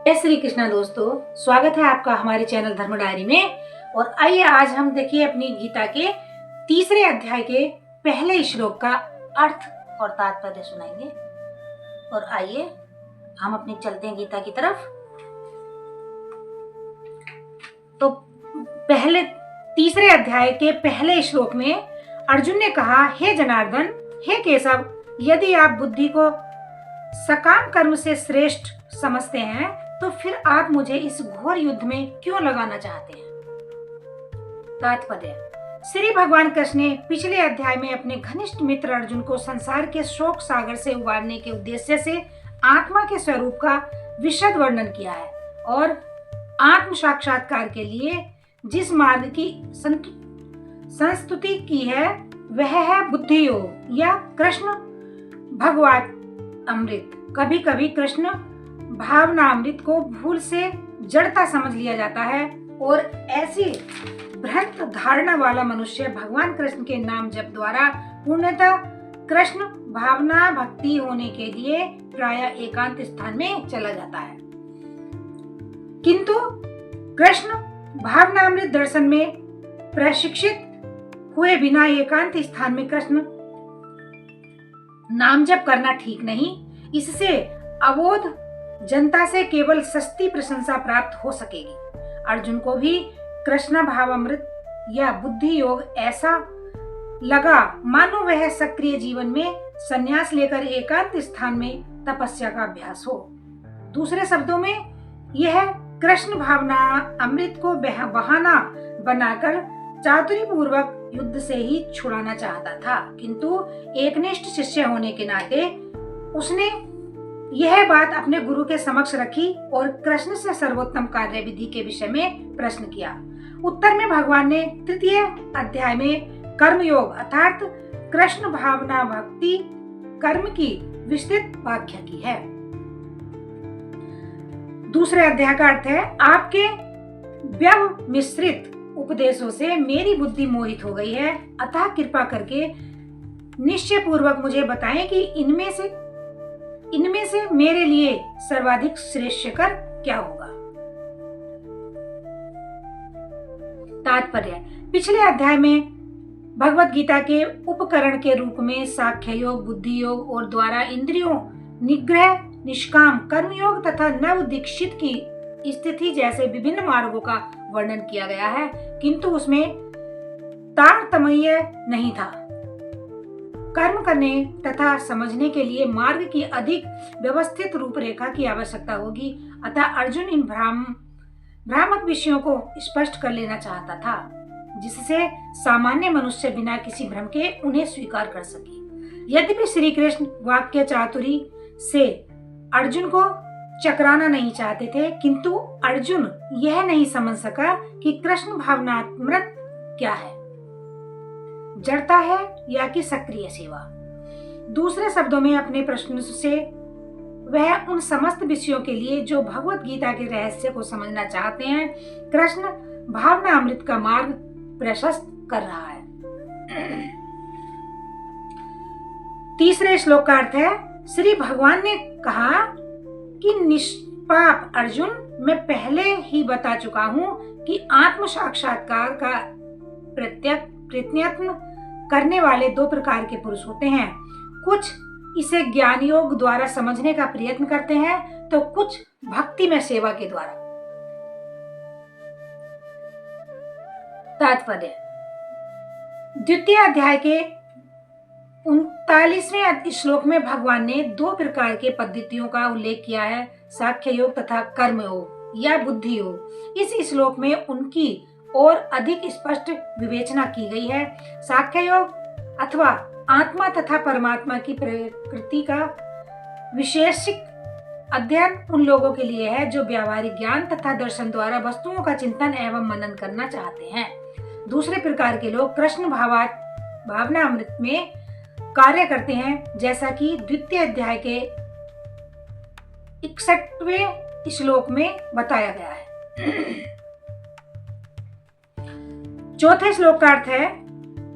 जय श्री कृष्णा दोस्तों, स्वागत है आपका हमारे चैनल धर्म डायरी में। और आइए आज हम देखिए अपनी गीता के तीसरे अध्याय के पहले श्लोक का अर्थ और तात्पर्य सुनाएंगे। और आइए हम अपनी चलते हैं गीता की तरफ। तो पहले तीसरे अध्याय के पहले श्लोक में अर्जुन ने कहा, हे जनार्दन, हे केशव, यदि आप बुद्धि को सकाम कर्म से श्रेष्ठ समझते हैं तो फिर आप मुझे इस घोर युद्ध में क्यों लगाना चाहते हैं। तात्पर्य: श्री भगवान कृष्ण ने पिछले अध्याय में अपने घनिष्ठ मित्र अर्जुन को संसार के शोक सागर से उबारने के उद्देश्य से आत्मा के स्वरूप का विशद वर्णन किया है और आत्म साक्षात्कार के लिए जिस मार्ग की संस्तुति की है वह है बुद्धि योग या कृष्ण भगवत अमृत। कभी कभी कृष्ण भावना अमृत को भूल से जड़ता समझ लिया जाता है और ऐसी भ्रांत धारणा वाला मनुष्य भगवान कृष्ण के नाम जप द्वारा पूर्णतः कृष्ण भावना भक्ति होने के लिए प्रायः एकांत स्थान में चला जाता है। किंतु कृष्ण भावना अमृत दर्शन में प्रशिक्षित हुए बिना एकांत स्थान में कृष्ण नाम जप करना ठीक नहीं। इससे अबोध जनता से केवल सस्ती प्रशंसा प्राप्त हो सकेगी। अर्जुन को भी कृष्ण भावामृत या बुद्धि योग ऐसा लगा मानो वह सक्रिय जीवन में संन्यास लेकर एकांत स्थान में तपस्या का अभ्यास हो। दूसरे शब्दों में यह कृष्ण भावना अमृत को बहाना बनाकर चातुरी पूर्वक युद्ध से ही छुड़ाना चाहता था। किंतु एकनिष्ठ शिष्य होने के नाते उसने यह बात अपने गुरु के समक्ष रखी और कृष्ण से सर्वोत्तम कार्य विधि के विषय में प्रश्न किया। उत्तर में भगवान ने तृतीय अध्याय में कर्म योग अर्थात कृष्ण भावना भक्ति कर्म की विस्तृत व्याख्या की है। दूसरे अध्याय का अर्थ है, आपके व्यव मिश्रित उपदेशों से मेरी बुद्धि मोहित हो गई है, अतः कृपा करके निश्चय पूर्वक मुझे बताएं कि इनमें से मेरे लिए सर्वाधिक श्रेष्ठकर क्या होगा। तात्पर्य: पिछले अध्याय में भगवत गीता के उपकरण के रूप में साख्य योग, बुद्धि योग और द्वारा इंद्रियों निग्रह, निष्काम कर्म योग तथा नव दीक्षित की स्थिति जैसे विभिन्न मार्गों का वर्णन किया गया है, किंतु उसमें तारतम्य नहीं था। कर्म करने तथा समझने के लिए मार्ग की अधिक व्यवस्थित रूपरेखा की आवश्यकता होगी। अतः अर्जुन इन भ्रामक विषयों को स्पष्ट कर लेना चाहता था, जिससे सामान्य मनुष्य बिना किसी भ्रम के उन्हें स्वीकार कर सके। यद्यपि श्री कृष्ण वाक्य चातुरी से अर्जुन को चकराना नहीं चाहते थे, किंतु अर्जुन यह नहीं समझ सका कि कृष्ण भावनात्मक क्या है, जड़ता है या कि सक्रिय सेवा। दूसरे शब्दों में अपने प्रश्न से वह उन समस्त विषयों के लिए जो भगवत गीता के रहस्य को समझना चाहते हैं, कृष्ण भावना अमृत का मार्ग प्रशस्त कर रहा है। तीसरे श्लोक का अर्थ है, श्री भगवान ने कहा कि निष्पाप अर्जुन, मैं पहले ही बता चुका हूं कि आत्म साक्षात्कार का प्रयत्न करने वाले दो प्रकार के पुरुष होते हैं। कुछ इसे ज्ञान योग द्वारा समझने का प्रयत्न करते हैं तो कुछ भक्ति में सेवा के द्वारा। तात्पर्य: द्वितीय अध्याय के 39वें श्लोक में भगवान ने दो प्रकार के पद्धतियों का उल्लेख किया है, साख्य योग तथा कर्म योग या बुद्धि योग। इस श्लोक में उनकी और अधिक स्पष्ट विवेचना की गई है। साख्य योग अथवा आत्मा तथा परमात्मा की प्रकृति का विशेषिक अध्ययन उन लोगों के लिए है जो व्यावहारिक ज्ञान तथा दर्शन द्वारा वस्तुओं का चिंतन एवं मनन करना चाहते हैं। दूसरे प्रकार के लोग कृष्ण भावना अमृत में कार्य करते हैं, जैसा कि द्वितीय अध्याय के 61वें श्लोक में बताया गया है। चौथे श्लोक का अर्थ है,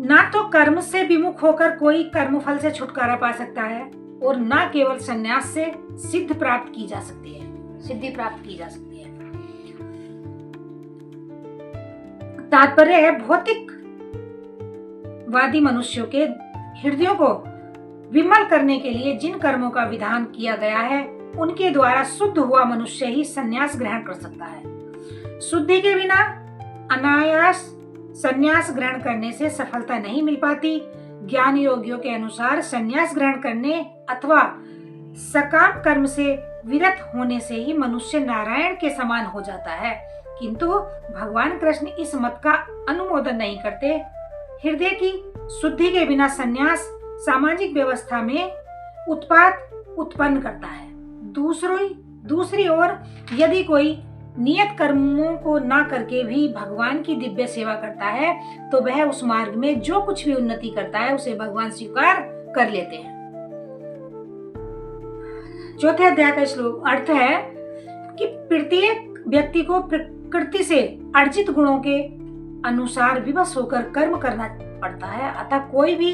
ना तो कर्म से विमुख होकर कोई कर्मफल से छुटकारा पा सकता है और ना केवल संन्यास से सिद्ध प्राप्त की जा सकती है। सिद्धि प्राप्त की जा सकती है। तात्पर्य है भौतिकवादी मनुष्यों के हृदयों को विमल करने के लिए जिन कर्मों का विधान किया गया है उनके द्वारा शुद्ध हुआ मनुष्य ही संन्यास ग्रहण कर सकता है। शुद्धि के बिना अनायास संन्यास ग्रहण करने से सफलता नहीं मिल पाती। ज्ञान योगियों के अनुसार संन्यास ग्रहण करने अथवा सकाम कर्म से विरत होने से ही मनुष्य नारायण के समान हो जाता है, किंतु भगवान कृष्ण इस मत का अनुमोदन नहीं करते। हृदय की शुद्धि के बिना संन्यास सामाजिक व्यवस्था में उत्पात उत्पन्न करता है। दूसरी ओर यदि कोई नियत कर्मों को ना करके भी भगवान की दिव्य सेवा करता है तो वह उस मार्ग में जो कुछ भी उन्नति करता है उसे भगवान स्वीकार कर लेते हैं। चौथे अध्याय का श्लोक अर्थ है कि प्रत्येक व्यक्ति को प्रकृति से अर्जित गुणों के अनुसार विवश होकर कर्म करना पड़ता है, अतः कोई भी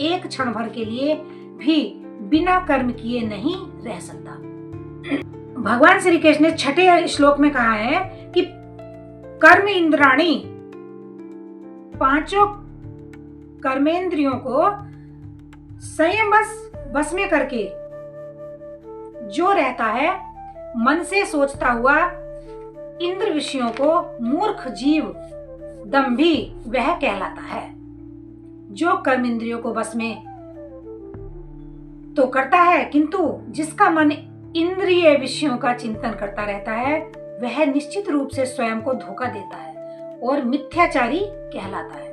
एक क्षण भर के लिए भी बिना कर्म किए नहीं रह सकता। भगवान श्री कृष्ण ने छठे श्लोक में कहा है कि कर्म इंद्राणी, पांचों कर्मेंद्रियों को संयम बस में करके जो रहता है, मन से सोचता हुआ इंद्र विषयों को मूर्ख जीव दंभी वह कहलाता है। जो कर्म इंद्रियों को बस में तो करता है किंतु जिसका मन इंद्रिय विषयों का चिंतन करता रहता है वह निश्चित रूप से स्वयं को धोखा देता है और मिथ्याचारी कहलाता है।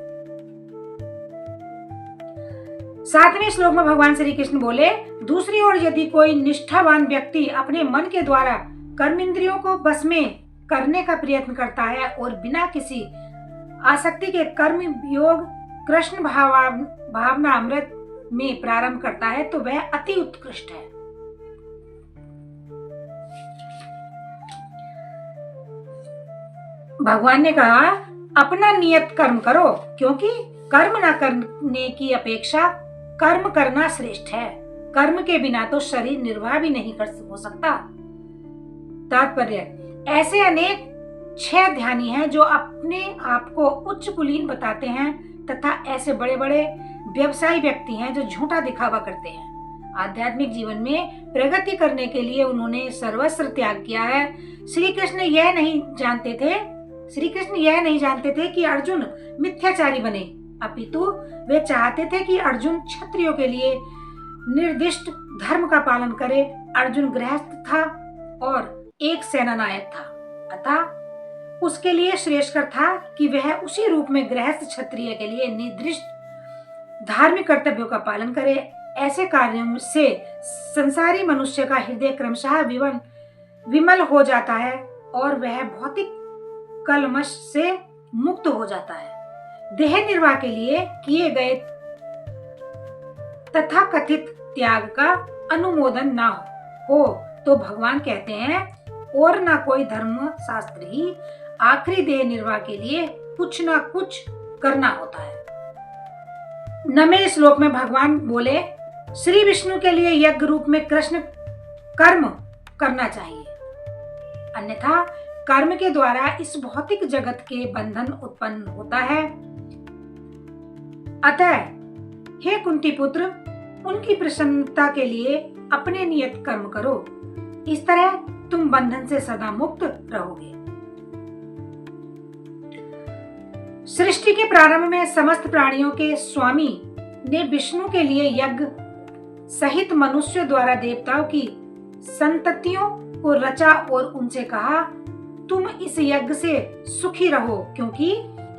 सातवें श्लोक में भगवान श्री कृष्ण बोले, दूसरी ओर यदि कोई निष्ठावान व्यक्ति अपने मन के द्वारा कर्मेंद्रियों को बस में करने का प्रयत्न करता है और बिना किसी आसक्ति के कर्म योग कृष्ण भावना अमृत में प्रारंभ करता है तो वह अति उत्कृष्ट है। भगवान ने कहा, अपना नियत कर्म करो, क्योंकि कर्म न करने की अपेक्षा कर्म करना श्रेष्ठ है। कर्म के बिना तो शरीर निर्वाह भी नहीं हो सकता। तात्पर्य, ऐसे अनेक 6 ध्यानी हैं जो अपने आप को उच्च कुलीन बताते हैं तथा ऐसे बड़े बड़े व्यवसायी व्यक्ति हैं जो झूठा दिखावा करते हैं। आध्यात्मिक जीवन में प्रगति करने के लिए उन्होंने सर्वस्व त्याग किया है। श्री कृष्ण यह नहीं जानते थे कि अर्जुन मिथ्याचारी बने, अपितु वे चाहते थे कि अर्जुन क्षत्रियों के लिए निर्दिष्ट धर्म का पालन करे। अर्जुन गृहस्थ था और एक सेना नायक था, अतः उसके लिए श्रेष्ठकर था कि वह उसी रूप में गृहस्थ क्षत्रिय के लिए निर्दिष्ट धार्मिक कर्तव्यों का पालन करे। ऐसे कार्यों से संसारी मनुष्य का हृदय क्रमशः विमल हो जाता है और वह भौतिक कलमश से मुक्त हो जाता है। देह निर्वाह के लिए किए गए तथा कथित त्याग का अनुमोदन ना हो तो भगवान कहते हैं, और ना कोई धर्म शास्त्र ही आखिरी देह निर्वाह के लिए कुछ ना कुछ करना होता है। 9वें श्लोक में भगवान बोले, श्री विष्णु के लिए यज्ञ रूप में कृष्ण कर्म करना चाहिए, अन्यथा कर्म के द्वारा इस भौतिक जगत के बंधन उत्पन्न होता है। अतः हे कुंती पुत्र, उनकी प्रसन्नता के लिए अपने नियत कर्म करो, इस तरह तुम बंधन से सदा मुक्त रहोगे। सृष्टि के प्रारंभ में समस्त प्राणियों के स्वामी ने विष्णु के लिए यज्ञ सहित मनुष्य द्वारा देवताओं की संततियों को रचा और उनसे कहा, तुम इस यज्ञ से सुखी रहो, क्योंकि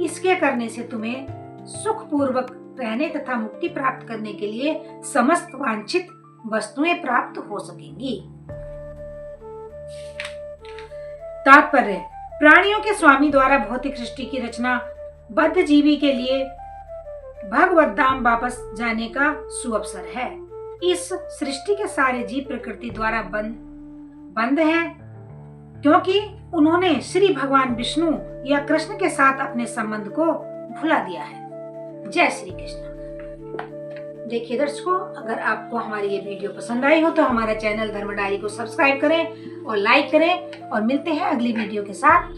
इसके करने से तुम्हें सुख पूर्वक रहने तथा मुक्ति प्राप्त करने के लिए समस्त वांछित वस्तुएं प्राप्त हो सकेंगी। तात्पर्य, प्राणियों के स्वामी द्वारा भौतिक सृष्टि की रचना बद्ध जीवी के लिए भगवत धाम वापस जाने का सुअवसर है। इस सृष्टि के सारे जीव प्रकृति द्वारा बंद हैं, क्योंकि उन्होंने श्री भगवान विष्णु या कृष्ण के साथ अपने संबंध को भुला दिया है। जय श्री कृष्ण। देखिए दर्शकों, अगर आपको हमारी ये वीडियो पसंद आई हो तो हमारा चैनल धर्म डायरी को सब्सक्राइब करें और लाइक करें, और मिलते हैं अगली वीडियो के साथ।